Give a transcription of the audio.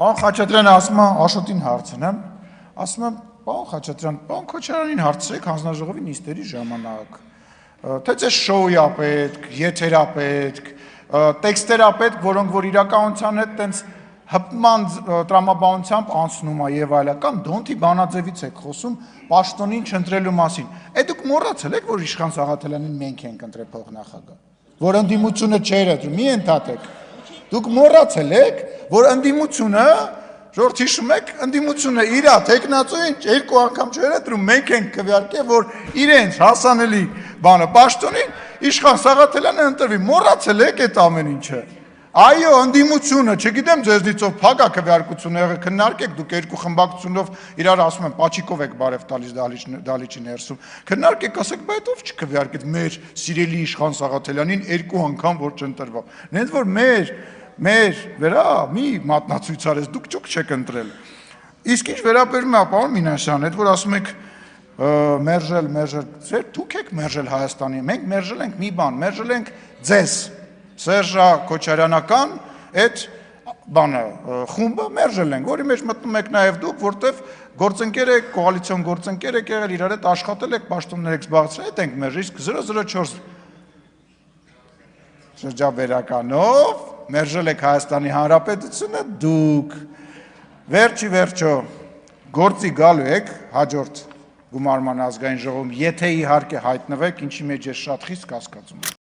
Պարոն Խաչատրյանը ասում է Աշոտին հարցնեմ, ասում եմ, պարոն Խաչատրյան, պարոն Քոչարյանին հարցրեք հանձնաժողովի նիստերի ժամանակ, թե ձեզ շոու է պետք, եթեր է պետք, տեքստեր է պետք, որոնք որ իրականության հետ տենց հպման տրամաբանությամբ անցնում է եւ այլն, կամ Դոնթի բանաձևից եք խոսում պաշտոնին չընտրելու մասին։ Դուք մոռացել եք, որ Իշխան Սաղաթելյանին մենք ենք ընտրել փոխնախագահ, որ ընդդիմությունը չէր ընտրում, մի ընդհատեք։ Դուք մոռացել եք, որ ընդդիմությունը, ժողովուրդ հիշում եք, ընդդիմությունը իր տեխնացուին երկու անգամ չէր ընտրում, մենք ենք քվեարկել, որ իրենց հասանելի բանը պաշտոնին Իշխան Սաղաթելյանը ընտրվի։ Մոռացել եք այդ ամեն ինչը։ Այո, ընդդիմությունը, չգիտեմ ձեզնից ով փակ է քվեարկությունը եղել, քննարկեք, դուք երկու խմբակցությունով իրար ասում են, պաչիկով եք բարև տալիս դալիճի ներսում։ Քննարկեք, ասեք, բայց ով չքվեարկեց մեր սիրելի Իշխան Սաղաթելյանին երկու անգամ որ չընտրվավ։ Նենց որ մեր վրա մի մատնացույց արես, դուք ճուկ չեք ընտրել։ Իսկ ինչ վերաբերում է պարոն Մինասյան, այդ որ ասում եք մերժել, դուք եք մերժել Հայաստանի, մենք մերժել ենք մի բան, մերժել ենք ձեզ, Սերժա Քոչարյանական այդ բանը խումբը մերժել ենք, որի մեջ մտնում եք նաև դուք, որտեվ գործընկեր եք, կոալիցիոն գործընկեր եք եղել, իրար հետ աշխատել եք, պաշտոններ եք զբաղեցրել, այդ ենք մերժել, իսկ 004 շրջաբերականով մերժել եք Հայաստանի Հանրապետությունը դուք, վերջի վերջո գործի գալու եք հաջորդ գումարման ազգային ժողովում, եթե իհարկե հայտնվեք, ինչի մեջ ես շատ խիստ կասկածում եմ։